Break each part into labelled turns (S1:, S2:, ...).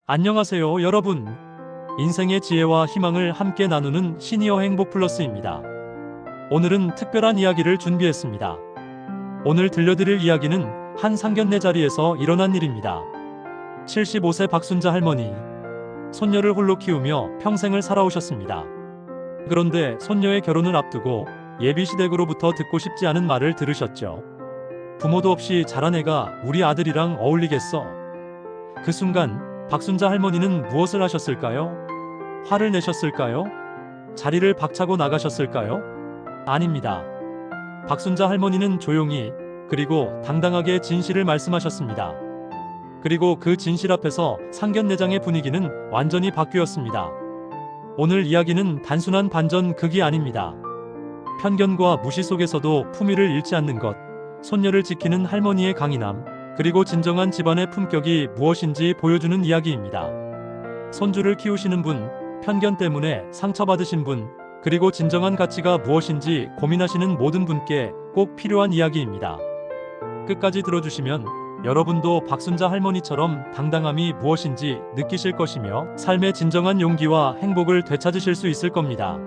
S1: 안녕하세요, 여러분. 인생의 지혜와 희망을 함께 나누는 시니어 행복 플러스입니다. 오늘은 특별한 이야기를 준비했습니다. 오늘 들려드릴 이야기는 한 상견례 자리에서 일어난 일입니다. 75세 박순자 할머니. 손녀를 홀로 키우며 평생을 살아오셨습니다. 그런데 손녀의 결혼을 앞두고 예비 시댁으로부터 듣고 싶지 않은 말을 들으셨죠. 부모도 없이 자란 애가 우리 아들이랑 어울리겠어. 그 순간 박순자 할머니는 무엇을 하셨을까요? 화를 내셨을까요? 자리를 박차고 나가셨을까요? 아닙니다. 박순자 할머니는 조용히 그리고 당당하게 진실을 말씀하셨습니다. 그리고 그 진실 앞에서 상견례장의 분위기는 완전히 바뀌었습니다. 오늘 이야기는 단순한 반전극이 아닙니다. 편견과 무시 속에서도 품위를 잃지 않는 것, 손녀를 지키는 할머니의 강인함, 그리고 진정한 집안의 품격이 무엇인지 보여주는 이야기입니다. 손주를 키우시는 분, 편견 때문에 상처받으신 분, 그리고 진정한 가치가 무엇인지 고민하시는 모든 분께 꼭 필요한 이야기입니다. 끝까지 들어주시면 여러분도 박순자 할머니처럼 당당함이 무엇인지 느끼실 것이며 삶의 진정한 용기와 행복을 되찾으실 수 있을 겁니다.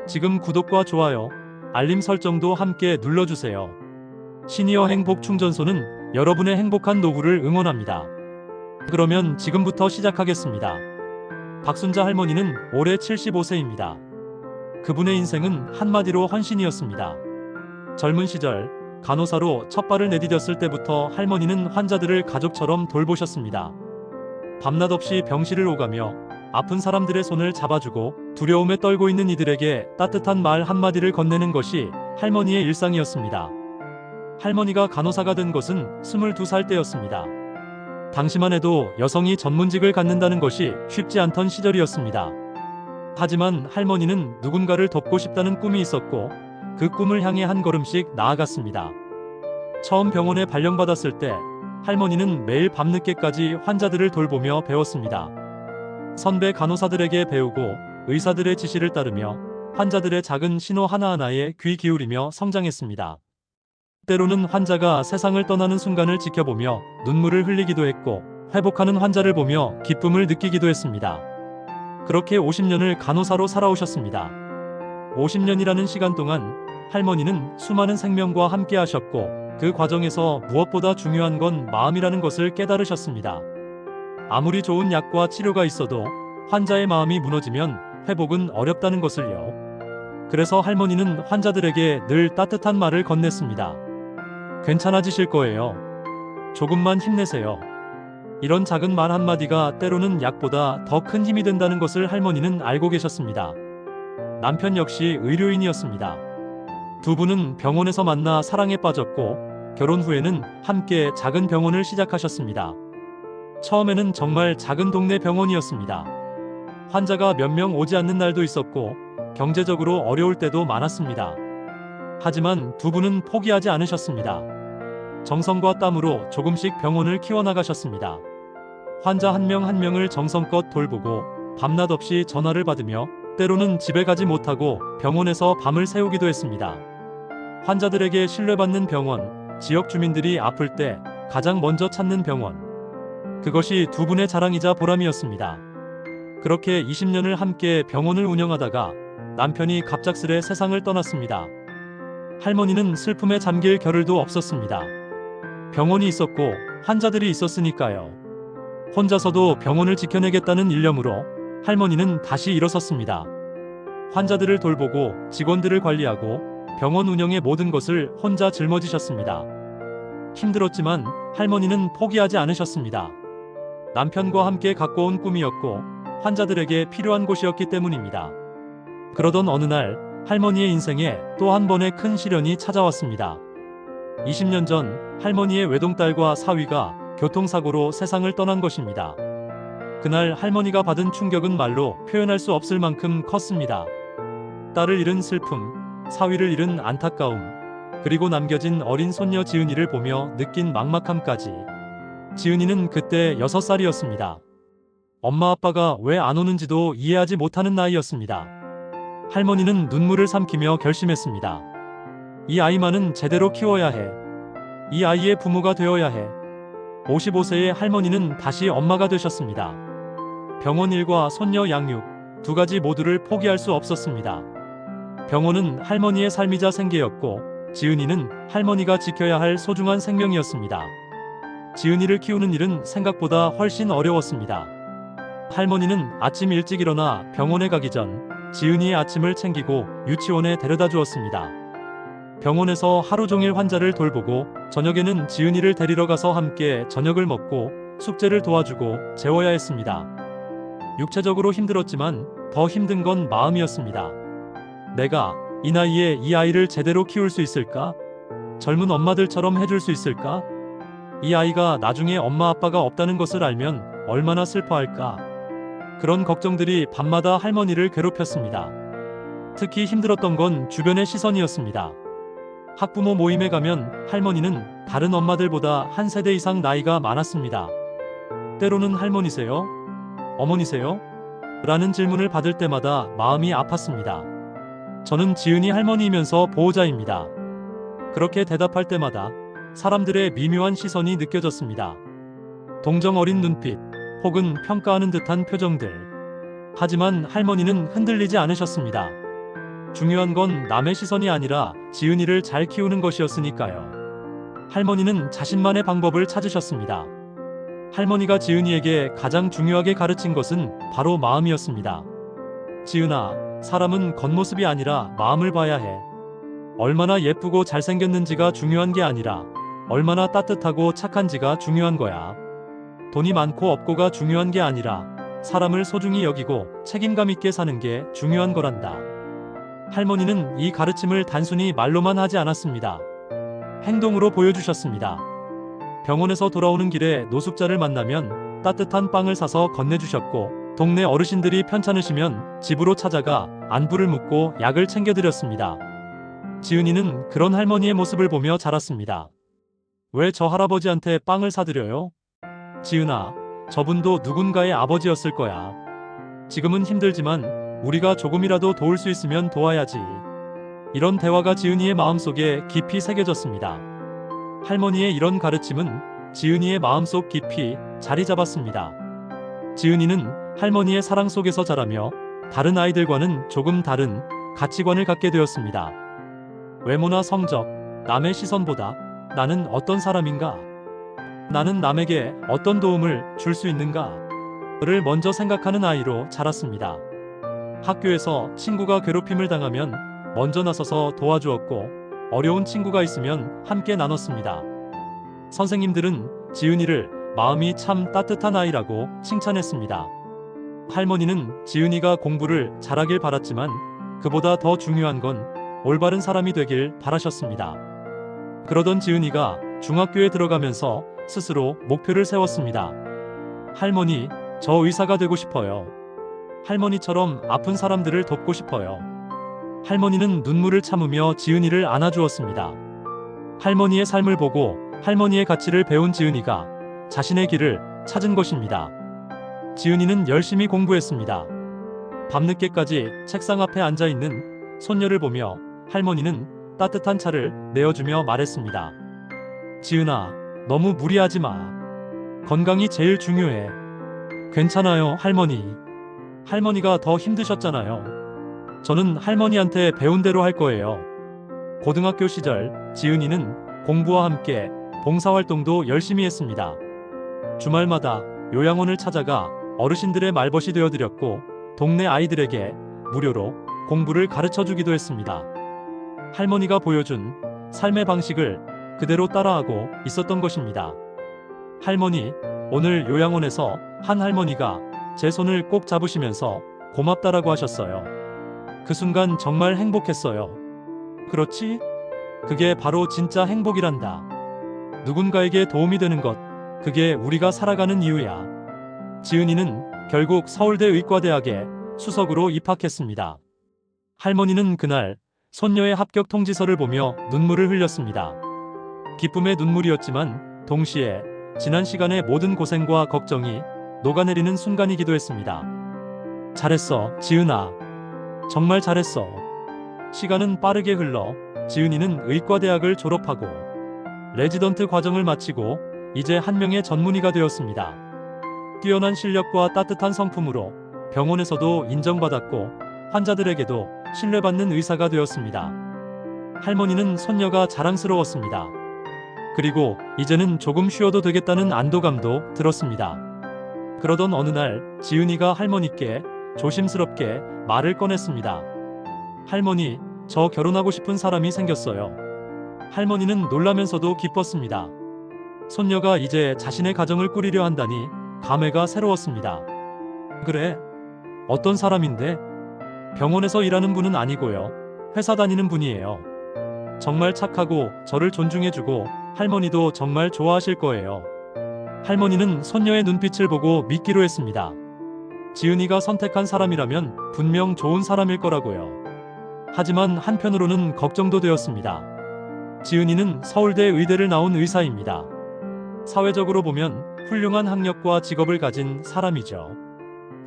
S1: 지금 구독과 좋아요, 알림 설정도 함께 눌러주세요. 시니어 행복 충전소는 여러분의 행복한 노후를 응원합니다. 그러면 지금부터 시작하겠습니다. 박순자 할머니는 올해 75세입니다. 그분의 인생은 한마디로 헌신이었습니다. 젊은 시절 간호사로 첫 발을 내디뎠을 때부터 할머니는 환자들을 가족처럼 돌보셨습니다. 밤낮 없이 병실을 오가며 아픈 사람들의 손을 잡아주고 두려움에 떨고 있는 이들에게 따뜻한 말 한마디를 건네는 것이 할머니의 일상이었습니다. 할머니가 간호사가 된 것은 22살 때였습니다. 당시만 해도 여성이 전문직을 갖는다는 것이 쉽지 않던 시절이었습니다. 하지만 할머니는 누군가를 돕고 싶다는 꿈이 있었고 그 꿈을 향해 한 걸음씩 나아갔습니다. 처음 병원에 발령받았을 때 할머니는 매일 밤늦게까지 환자들을 돌보며 배웠습니다. 선배 간호사들에게 배우고 의사들의 지시를 따르며 환자들의 작은 신호 하나하나에 귀 기울이며 성장했습니다. 때로는 환자가 세상을 떠나는 순간을 지켜보며 눈물을 흘리기도 했고 회복하는 환자를 보며 기쁨을 느끼기도 했습니다. 그렇게 50년을 간호사로 살아오셨습니다. 50년이라는 시간 동안 할머니는 수많은 생명과 함께 하셨고 그 과정에서 무엇보다 중요한 건 마음이라는 것을 깨달으셨습니다. 아무리 좋은 약과 치료가 있어도 환자의 마음이 무너지면 회복은 어렵다는 것을요. 그래서 할머니는 환자들에게 늘 따뜻한 말을 건넸습니다. 괜찮아지실 거예요. 조금만 힘내세요. 이런 작은 말 한마디가 때로는 약보다 더 큰 힘이 된다는 것을 할머니는 알고 계셨습니다. 남편 역시 의료인이었습니다. 두 분은 병원에서 만나 사랑에 빠졌고 결혼 후에는 함께 작은 병원을 시작하셨습니다. 처음에는 정말 작은 동네 병원이었습니다. 환자가 몇 명 오지 않는 날도 있었고 경제적으로 어려울 때도 많았습니다. 하지만 두 분은 포기하지 않으셨습니다. 정성과 땀으로 조금씩 병원을 키워나가셨습니다. 환자 한 명 한 명을 정성껏 돌보고 밤낮 없이 전화를 받으며 때로는 집에 가지 못하고 병원에서 밤을 새우기도 했습니다. 환자들에게 신뢰받는 병원, 지역 주민들이 아플 때 가장 먼저 찾는 병원. 그것이 두 분의 자랑이자 보람이었습니다. 그렇게 20년을 함께 병원을 운영하다가 남편이 갑작스레 세상을 떠났습니다. 할머니는 슬픔에 잠길 겨를도 없었습니다. 병원이 있었고 환자들이 있었으니까요. 혼자서도 병원을 지켜내겠다는 일념으로 할머니는 다시 일어섰습니다. 환자들을 돌보고 직원들을 관리하고 병원 운영의 모든 것을 혼자 짊어지셨습니다. 힘들었지만 할머니는 포기하지 않으셨습니다. 남편과 함께 갖고 온 꿈이었고 환자들에게 필요한 곳이었기 때문입니다. 그러던 어느 날 할머니의 인생에 또 한 번의 큰 시련이 찾아왔습니다. 20년 전 할머니의 외동딸과 사위가 교통사고로 세상을 떠난 것입니다. 그날 할머니가 받은 충격은 말로 표현할 수 없을 만큼 컸습니다. 딸을 잃은 슬픔, 사위를 잃은 안타까움, 그리고 남겨진 어린 손녀 지은이를 보며 느낀 막막함까지. 지은이는 그때 6살이었습니다. 엄마 아빠가 왜 안 오는지도 이해하지 못하는 나이였습니다. 할머니는 눈물을 삼키며 결심했습니다. 이 아이만은 제대로 키워야 해. 이 아이의 부모가 되어야 해. 55세의 할머니는 다시 엄마가 되셨습니다. 병원 일과 손녀 양육 두 가지 모두를 포기할 수 없었습니다. 병원은 할머니의 삶이자 생계였고 지은이는 할머니가 지켜야 할 소중한 생명이었습니다. 지은이를 키우는 일은 생각보다 훨씬 어려웠습니다. 할머니는 아침 일찍 일어나 병원에 가기 전 지은이의 아침을 챙기고 유치원에 데려다 주었습니다. 병원에서 하루 종일 환자를 돌보고 저녁에는 지은이를 데리러 가서 함께 저녁을 먹고 숙제를 도와주고 재워야 했습니다. 육체적으로 힘들었지만 더 힘든 건 마음이었습니다. 내가 이 나이에 이 아이를 제대로 키울 수 있을까? 젊은 엄마들처럼 해줄 수 있을까? 이 아이가 나중에 엄마 아빠가 없다는 것을 알면 얼마나 슬퍼할까? 그런 걱정들이 밤마다 할머니를 괴롭혔습니다. 특히 힘들었던 건 주변의 시선이었습니다. 학부모 모임에 가면 할머니는 다른 엄마들보다 한 세대 이상 나이가 많았습니다. 때로는 할머니세요? 어머니세요? 라는 질문을 받을 때마다 마음이 아팠습니다. 저는 지은이 할머니이면서 보호자입니다. 그렇게 대답할 때마다 사람들의 미묘한 시선이 느껴졌습니다. 동정 어린 눈빛, 혹은 평가하는 듯한 표정들. 하지만 할머니는 흔들리지 않으셨습니다. 중요한 건 남의 시선이 아니라 지은이를 잘 키우는 것이었으니까요. 할머니는 자신만의 방법을 찾으셨습니다. 할머니가 지은이에게 가장 중요하게 가르친 것은 바로 마음이었습니다. 지은아, 사람은 겉모습이 아니라 마음을 봐야 해. 얼마나 예쁘고 잘생겼는지가 중요한 게 아니라 얼마나 따뜻하고 착한지가 중요한 거야. 돈이 많고 없고가 중요한 게 아니라 사람을 소중히 여기고 책임감 있게 사는 게 중요한 거란다. 할머니는 이 가르침을 단순히 말로만 하지 않았습니다. 행동으로 보여주셨습니다. 병원에서 돌아오는 길에 노숙자를 만나면 따뜻한 빵을 사서 건네주셨고, 동네 어르신들이 편찮으시면 집으로 찾아가 안부를 묻고 약을 챙겨드렸습니다. 지은이는 그런 할머니의 모습을 보며 자랐습니다. 왜 저 할아버지한테 빵을 사드려요? 지은아, 저분도 누군가의 아버지였을 거야. 지금은 힘들지만 우리가 조금이라도 도울 수 있으면 도와야지. 이런 대화가 지은이의 마음속에 깊이 새겨졌습니다. 할머니의 이런 가르침은 지은이의 마음속 깊이 자리 잡았습니다. 지은이는 할머니의 사랑 속에서 자라며 다른 아이들과는 조금 다른 가치관을 갖게 되었습니다. 외모나 성적, 남의 시선보다 나는 어떤 사람인가? 나는 남에게 어떤 도움을 줄 수 있는가? 를 먼저 생각하는 아이로 자랐습니다. 학교에서 친구가 괴롭힘을 당하면 먼저 나서서 도와주었고, 어려운 친구가 있으면 함께 나눴습니다. 선생님들은 지은이를 마음이 참 따뜻한 아이라고 칭찬했습니다. 할머니는 지은이가 공부를 잘하길 바랐지만 그보다 더 중요한 건 올바른 사람이 되길 바라셨습니다. 그러던 지은이가 중학교에 들어가면서 스스로 목표를 세웠습니다. 할머니, 저 의사가 되고 싶어요. 할머니처럼 아픈 사람들을 돕고 싶어요. 할머니는 눈물을 참으며 지은이를 안아주었습니다. 할머니의 삶을 보고 할머니의 가치를 배운 지은이가 자신의 길을 찾은 것입니다. 지은이는 열심히 공부했습니다. 밤늦게까지 책상 앞에 앉아있는 손녀를 보며 할머니는 따뜻한 차를 내어주며 말했습니다. 지은아, 너무 무리하지 마. 건강이 제일 중요해. 괜찮아요, 할머니. 할머니가 더 힘드셨잖아요. 저는 할머니한테 배운 대로 할 거예요. 고등학교 시절 지은이는 공부와 함께 봉사활동도 열심히 했습니다. 주말마다 요양원을 찾아가 어르신들의 말벗이 되어드렸고, 동네 아이들에게 무료로 공부를 가르쳐주기도 했습니다. 할머니가 보여준 삶의 방식을 그대로 따라하고 있었던 것입니다. 할머니, 오늘 요양원에서 한 할머니가 제 손을 꼭 잡으시면서 고맙다라고 하셨어요. 그 순간 정말 행복했어요. 그렇지? 그게 바로 진짜 행복이란다. 누군가에게 도움이 되는 것, 그게 우리가 살아가는 이유야. 지은이는 결국 서울대 의과대학에 수석으로 입학했습니다. 할머니는 그날 손녀의 합격 통지서를 보며 눈물을 흘렸습니다. 기쁨의 눈물이었지만 동시에 지난 시간의 모든 고생과 걱정이 녹아내리는 순간이기도 했습니다. 잘했어, 지은아. 정말 잘했어. 시간은 빠르게 흘러 지은이는 의과대학을 졸업하고 레지던트 과정을 마치고 이제 한 명의 전문의가 되었습니다. 뛰어난 실력과 따뜻한 성품으로 병원에서도 인정받았고 환자들에게도 신뢰받는 의사가 되었습니다. 할머니는 손녀가 자랑스러웠습니다. 그리고 이제는 조금 쉬어도 되겠다는 안도감도 들었습니다. 그러던 어느 날 지은이가 할머니께 조심스럽게 말을 꺼냈습니다. 할머니, 저 결혼하고 싶은 사람이 생겼어요. 할머니는 놀라면서도 기뻤습니다. 손녀가 이제 자신의 가정을 꾸리려 한다니 감회가 새로웠습니다. 그래? 어떤 사람인데? 병원에서 일하는 분은 아니고요. 회사 다니는 분이에요. 정말 착하고 저를 존중해주고 할머니도 정말 좋아하실 거예요. 할머니는 손녀의 눈빛을 보고 믿기로 했습니다. 지은이가 선택한 사람이라면 분명 좋은 사람일 거라고요. 하지만 한편으로는 걱정도 되었습니다. 지은이는 서울대 의대를 나온 의사입니다. 사회적으로 보면 훌륭한 학력과 직업을 가진 사람이죠.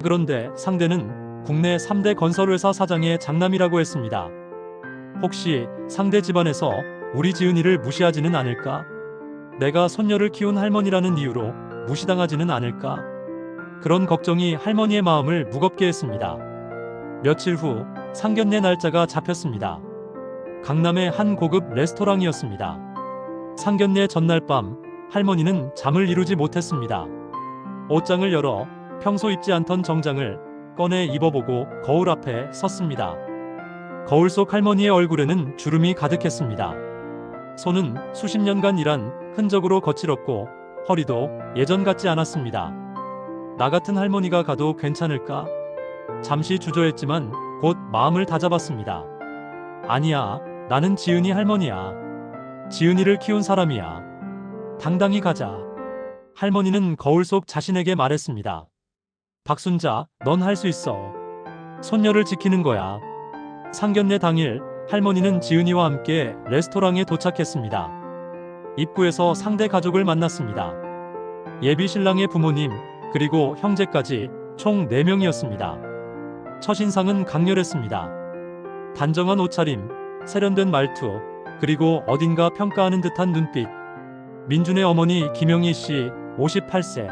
S1: 그런데 상대는 국내 3대 건설회사 사장의 장남이라고 했습니다. 혹시 상대 집안에서 우리 지은이를 무시하지는 않을까? 내가 손녀를 키운 할머니라는 이유로 무시당하지는 않을까? 그런 걱정이 할머니의 마음을 무겁게 했습니다. 며칠 후 상견례 날짜가 잡혔습니다. 강남의 한 고급 레스토랑이었습니다. 상견례 전날 밤 할머니는 잠을 이루지 못했습니다. 옷장을 열어 평소 입지 않던 정장을 꺼내 입어보고 거울 앞에 섰습니다. 거울 속 할머니의 얼굴에는 주름이 가득했습니다. 손은 수십 년간 일한 흔적으로 거칠었고 허리도 예전 같지 않았습니다. 나 같은 할머니가 가도 괜찮을까? 잠시 주저했지만 곧 마음을 다잡았습니다. 아니야, 나는 지은이 할머니야. 지은이를 키운 사람이야. 당당히 가자. 할머니는 거울 속 자신에게 말했습니다. 박순자, 넌 할 수 있어. 손녀를 지키는 거야. 상견례 당일 할머니는 지은이와 함께 레스토랑에 도착했습니다. 입구에서 상대 가족을 만났습니다. 예비 신랑의 부모님, 그리고 형제까지 총 4명이었습니다. 첫인상은 강렬했습니다. 단정한 옷차림, 세련된 말투, 그리고 어딘가 평가하는 듯한 눈빛. 민준의 어머니 김영희 씨, 58세.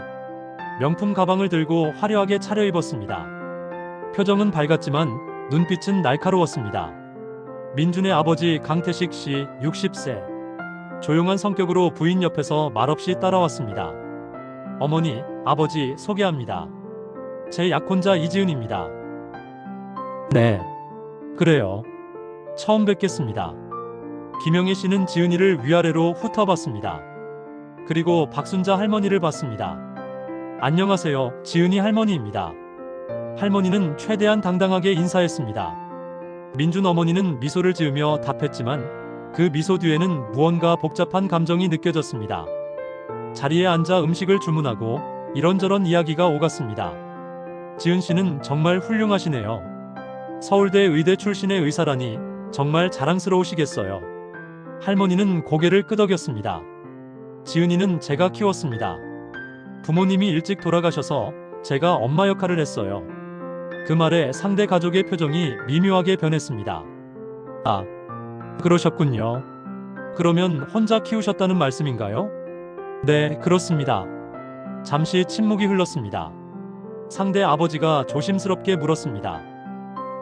S1: 명품 가방을 들고 화려하게 차려입었습니다. 표정은 밝았지만 눈빛은 날카로웠습니다. 민준의 아버지 강태식 씨, 60세. 조용한 성격으로 부인 옆에서 말없이 따라왔습니다. 어머니, 아버지 소개합니다. 제 약혼자 이지은입니다. 네. 그래요. 처음 뵙겠습니다. 김영희 씨는 지은이를 위아래로 훑어봤습니다. 그리고 박순자 할머니를 봤습니다. 안녕하세요, 지은이 할머니입니다. 할머니는 최대한 당당하게 인사했습니다. 민준 어머니는 미소를 지으며 답했지만 그 미소 뒤에는 무언가 복잡한 감정이 느껴졌습니다. 자리에 앉아 음식을 주문하고 이런저런 이야기가 오갔습니다. 지은 씨는 정말 훌륭하시네요. 서울대 의대 출신의 의사라니 정말 자랑스러우시겠어요. 할머니는 고개를 끄덕였습니다. 지은이는 제가 키웠습니다. 부모님이 일찍 돌아가셔서 제가 엄마 역할을 했어요. 그 말에 상대 가족의 표정이 미묘하게 변했습니다. 아, 그러셨군요. 그러면 혼자 키우셨다는 말씀인가요? 네, 그렇습니다. 잠시 침묵이 흘렀습니다. 상대 아버지가 조심스럽게 물었습니다.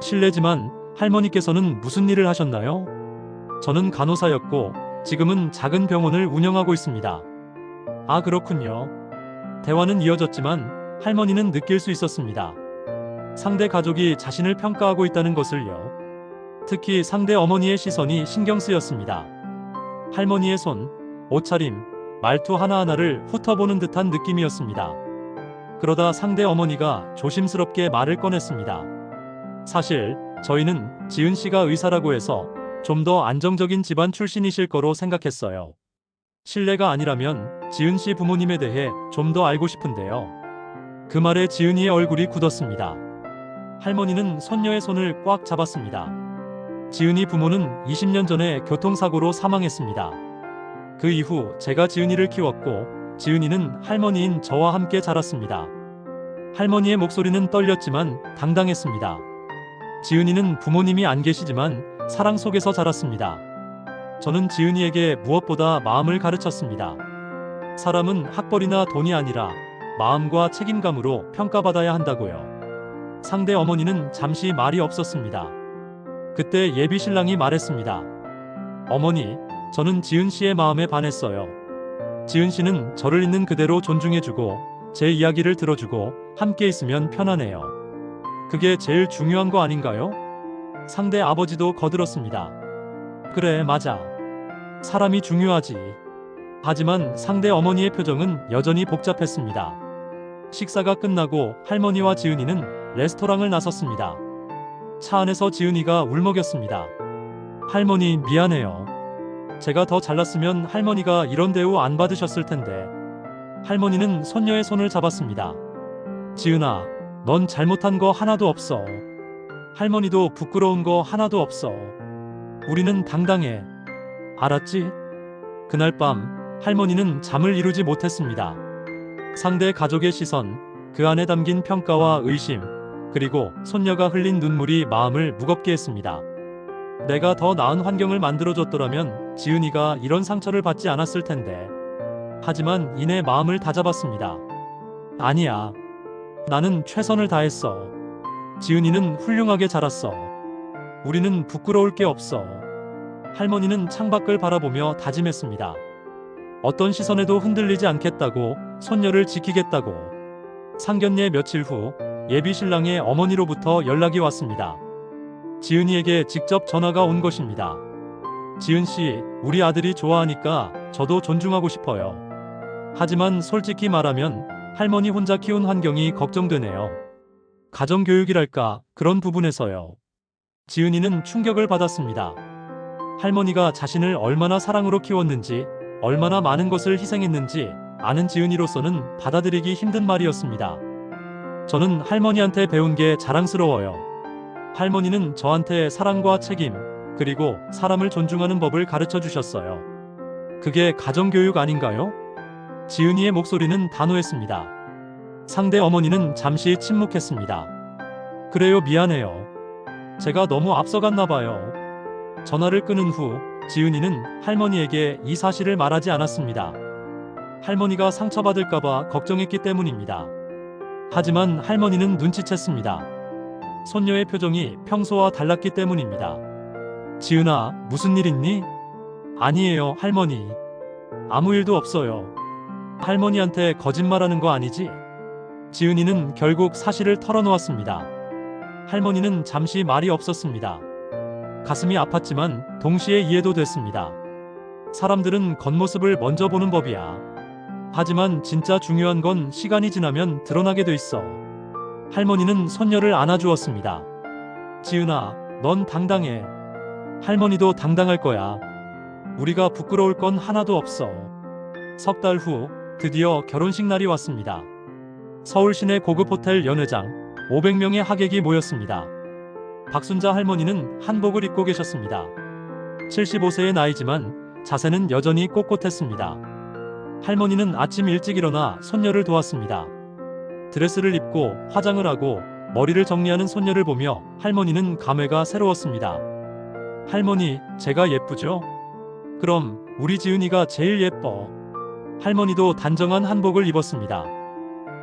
S1: 실례지만 할머니께서는 무슨 일을 하셨나요? 저는 간호사였고 지금은 작은 병원을 운영하고 있습니다. 아, 그렇군요. 대화는 이어졌지만 할머니는 느낄 수 있었습니다. 상대 가족이 자신을 평가하고 있다는 것을요. 특히 상대 어머니의 시선이 신경 쓰였습니다. 할머니의 손, 옷차림, 말투 하나하나를 훑어보는 듯한 느낌이었습니다. 그러다 상대 어머니가 조심스럽게 말을 꺼냈습니다. 사실 저희는 지은 씨가 의사라고 해서 좀 더 안정적인 집안 출신이실 거로 생각했어요. 실례가 아니라면 지은 씨 부모님에 대해 좀 더 알고 싶은데요. 그 말에 지은이의 얼굴이 굳었습니다. 할머니는 손녀의 손을 꽉 잡았습니다. 지은이 부모는 20년 전에 교통사고로 사망했습니다. 그 이후 제가 지은이를 키웠고 지은이는 할머니인 저와 함께 자랐습니다. 할머니의 목소리는 떨렸지만 당당했습니다. 지은이는 부모님이 안 계시지만 사랑 속에서 자랐습니다. 저는 지은이에게 무엇보다 마음을 가르쳤습니다. 사람은 학벌이나 돈이 아니라 마음과 책임감으로 평가받아야 한다고요. 상대 어머니는 잠시 말이 없었습니다. 그때 예비 신랑이 말했습니다. 어머니, 저는 지은 씨의 마음에 반했어요. 지은 씨는 저를 있는 그대로 존중해주고 제 이야기를 들어주고 함께 있으면 편하네요. 그게 제일 중요한 거 아닌가요? 상대 아버지도 거들었습니다. 그래, 맞아. 사람이 중요하지. 하지만 상대 어머니의 표정은 여전히 복잡했습니다. 식사가 끝나고 할머니와 지은이는 레스토랑을 나섰습니다. 차 안에서 지은이가 울먹였습니다. 할머니, 미안해요. 제가 더 잘났으면 할머니가 이런 대우 안 받으셨을 텐데. 할머니는 손녀의 손을 잡았습니다. 지은아, 넌 잘못한 거 하나도 없어. 할머니도 부끄러운 거 하나도 없어. 우리는 당당해. 알았지? 그날 밤 할머니는 잠을 이루지 못했습니다. 상대 가족의 시선, 그 안에 담긴 평가와 의심, 그리고 손녀가 흘린 눈물이 마음을 무겁게 했습니다. 내가 더 나은 환경을 만들어줬더라면 지은이가 이런 상처를 받지 않았을 텐데. 하지만 이내 마음을 다잡았습니다. 아니야. 나는 최선을 다했어. 지은이는 훌륭하게 자랐어. 우리는 부끄러울 게 없어. 할머니는 창밖을 바라보며 다짐했습니다. 어떤 시선에도 흔들리지 않겠다고, 손녀를 지키겠다고. 상견례 며칠 후 예비 신랑의 어머니로부터 연락이 왔습니다. 지은이에게 직접 전화가 온 것입니다. 지은 씨, 우리 아들이 좋아하니까 저도 존중하고 싶어요. 하지만 솔직히 말하면 할머니 혼자 키운 환경이 걱정되네요. 가정교육이랄까, 그런 부분에서요. 지은이는 충격을 받았습니다. 할머니가 자신을 얼마나 사랑으로 키웠는지, 얼마나 많은 것을 희생했는지 아는 지은이로서는 받아들이기 힘든 말이었습니다. 저는 할머니한테 배운 게 자랑스러워요. 할머니는 저한테 사랑과 책임, 그리고 사람을 존중하는 법을 가르쳐 주셨어요. 그게 가정교육 아닌가요? 지은이의 목소리는 단호했습니다. 상대 어머니는 잠시 침묵했습니다. 그래요, 미안해요. 제가 너무 앞서갔나 봐요. 전화를 끊은 후 지은이는 할머니에게 이 사실을 말하지 않았습니다. 할머니가 상처받을까봐 걱정했기 때문입니다. 하지만 할머니는 눈치챘습니다. 손녀의 표정이 평소와 달랐기 때문입니다. 지은아, 무슨 일 있니? 아니에요, 할머니. 아무 일도 없어요. 할머니한테 거짓말하는 거 아니지? 지은이는 결국 사실을 털어놓았습니다. 할머니는 잠시 말이 없었습니다. 가슴이 아팠지만 동시에 이해도 됐습니다. 사람들은 겉모습을 먼저 보는 법이야. 하지만 진짜 중요한 건 시간이 지나면 드러나게 돼 있어. 할머니는 손녀를 안아주었습니다. 지은아, 넌 당당해. 할머니도 당당할 거야. 우리가 부끄러울 건 하나도 없어. 석 달 후 드디어 결혼식 날이 왔습니다. 서울 시내 고급 호텔 연회장, 500명의 하객이 모였습니다. 박순자 할머니는 한복을 입고 계셨습니다. 75세의 나이지만 자세는 여전히 꼿꼿했습니다. 할머니는 아침 일찍 일어나 손녀를 도왔습니다. 드레스를 입고 화장을 하고 머리를 정리하는 손녀를 보며 할머니는 감회가 새로웠습니다. 할머니, 제가 예쁘죠? 그럼 우리 지은이가 제일 예뻐. 할머니도 단정한 한복을 입었습니다.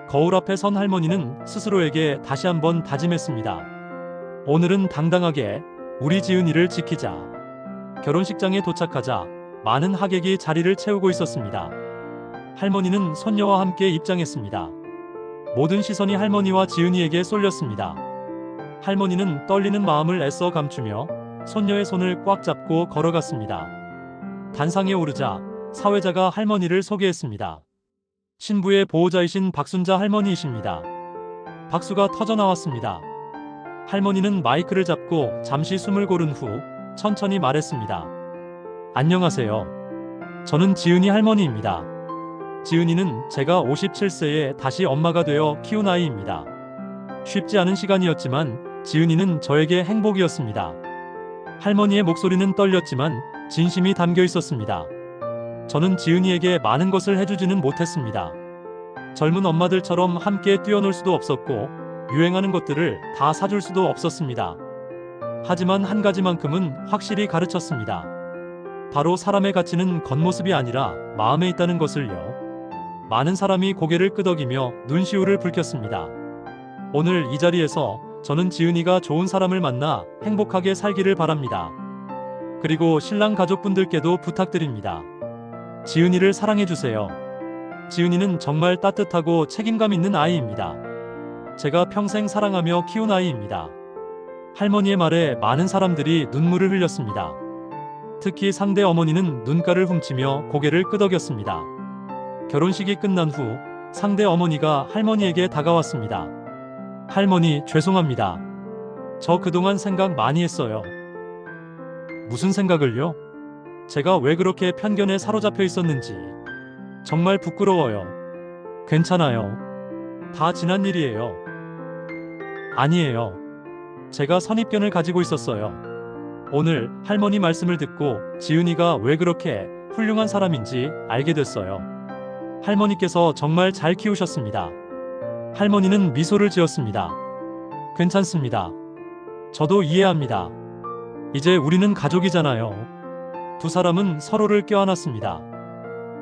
S1: 거울 앞에 선 할머니는 스스로에게 다시 한번 다짐했습니다. 오늘은 당당하게 우리 지은이를 지키자. 결혼식장에 도착하자 많은 하객이 자리를 채우고 있었습니다. 할머니는 손녀와 함께 입장했습니다. 모든 시선이 할머니와 지은이에게 쏠렸습니다. 할머니는 떨리는 마음을 애써 감추며 손녀의 손을 꽉 잡고 걸어갔습니다. 단상에 오르자 사회자가 할머니를 소개했습니다. 신부의 보호자이신 박순자 할머니이십니다. 박수가 터져 나왔습니다. 할머니는 마이크를 잡고 잠시 숨을 고른 후 천천히 말했습니다. 안녕하세요. 저는 지은이 할머니입니다. 지은이는 제가 57세에 다시 엄마가 되어 키운 아이입니다. 쉽지 않은 시간이었지만 지은이는 저에게 행복이었습니다. 할머니의 목소리는 떨렸지만 진심이 담겨 있었습니다. 저는 지은이에게 많은 것을 해주지는 못했습니다. 젊은 엄마들처럼 함께 뛰어놀 수도 없었고 유행하는 것들을 다 사줄 수도 없었습니다. 하지만 한 가지만큼은 확실히 가르쳤습니다. 바로 사람의 가치는 겉모습이 아니라 마음에 있다는 것을요. 많은 사람이 고개를 끄덕이며 눈시울을 붉혔습니다. 오늘 이 자리에서 저는 지은이가 좋은 사람을 만나 행복하게 살기를 바랍니다. 그리고 신랑 가족분들께도 부탁드립니다. 지은이를 사랑해주세요. 지은이는 정말 따뜻하고 책임감 있는 아이입니다. 제가 평생 사랑하며 키운 아이입니다. 할머니의 말에 많은 사람들이 눈물을 흘렸습니다. 특히 상대 어머니는 눈가를 훔치며 고개를 끄덕였습니다. 결혼식이 끝난 후 상대 어머니가 할머니에게 다가왔습니다. 할머니, 죄송합니다. 저 그동안 생각 많이 했어요. 무슨 생각을요? 제가 왜 그렇게 편견에 사로잡혀 있었는지 정말 부끄러워요. 괜찮아요. 다 지난 일이에요. 아니에요. 제가 선입견을 가지고 있었어요. 오늘 할머니 말씀을 듣고 지은이가 왜 그렇게 훌륭한 사람인지 알게 됐어요. 할머니께서 정말 잘 키우셨습니다. 할머니는 미소를 지었습니다. 괜찮습니다. 저도 이해합니다. 이제 우리는 가족이잖아요. 두 사람은 서로를 껴안았습니다.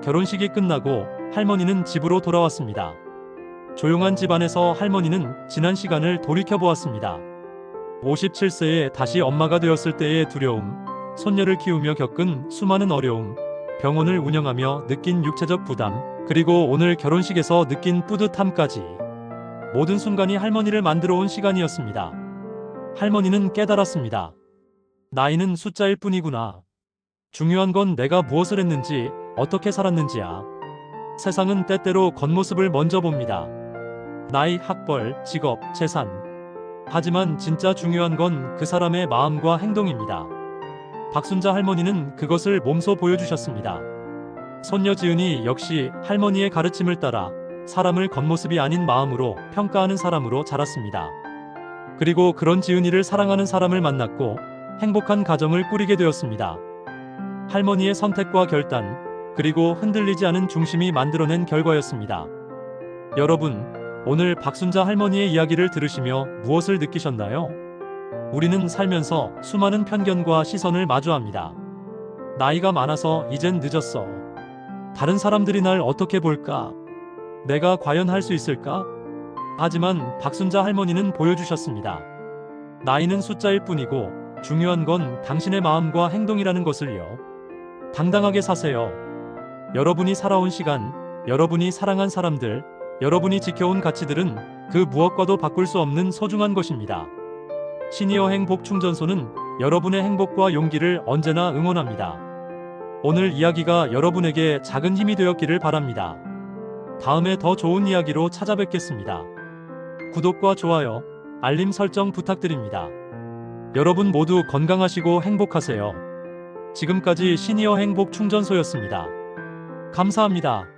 S1: 결혼식이 끝나고 할머니는 집으로 돌아왔습니다. 조용한 집안에서 할머니는 지난 시간을 돌이켜보았습니다. 57세에 다시 엄마가 되었을 때의 두려움, 손녀를 키우며 겪은 수많은 어려움, 병원을 운영하며 느낀 육체적 부담, 그리고 오늘 결혼식에서 느낀 뿌듯함까지 모든 순간이 할머니를 만들어 온 시간이었습니다. 할머니는 깨달았습니다. 나이는 숫자일 뿐이구나. 중요한 건 내가 무엇을 했는지, 어떻게 살았는지야. 세상은 때때로 겉모습을 먼저 봅니다. 나이, 학벌, 직업, 재산. 하지만 진짜 중요한 건 그 사람의 마음과 행동입니다. 박순자 할머니는 그것을 몸소 보여주셨습니다. 손녀 지은이 역시 할머니의 가르침을 따라 사람을 겉모습이 아닌 마음으로 평가하는 사람으로 자랐습니다. 그리고 그런 지은이를 사랑하는 사람을 만났고 행복한 가정을 꾸리게 되었습니다. 할머니의 선택과 결단, 그리고 흔들리지 않은 중심이 만들어낸 결과였습니다. 여러분, 오늘 박순자 할머니의 이야기를 들으시며 무엇을 느끼셨나요? 우리는 살면서 수많은 편견과 시선을 마주합니다. 나이가 많아서 이젠 늦었어. 다른 사람들이 날 어떻게 볼까? 내가 과연 할 수 있을까? 하지만 박순자 할머니는 보여주셨습니다. 나이는 숫자일 뿐이고 중요한 건 당신의 마음과 행동이라는 것을요. 당당하게 사세요. 여러분이 살아온 시간, 여러분이 사랑한 사람들, 여러분이 지켜온 가치들은 그 무엇과도 바꿀 수 없는 소중한 것입니다. 시니어 행복 충전소는 여러분의 행복과 용기를 언제나 응원합니다. 오늘 이야기가 여러분에게 작은 힘이 되었기를 바랍니다. 다음에 더 좋은 이야기로 찾아뵙겠습니다. 구독과 좋아요, 알림 설정 부탁드립니다. 여러분 모두 건강하시고 행복하세요. 지금까지 시니어 행복 충전소였습니다. 감사합니다.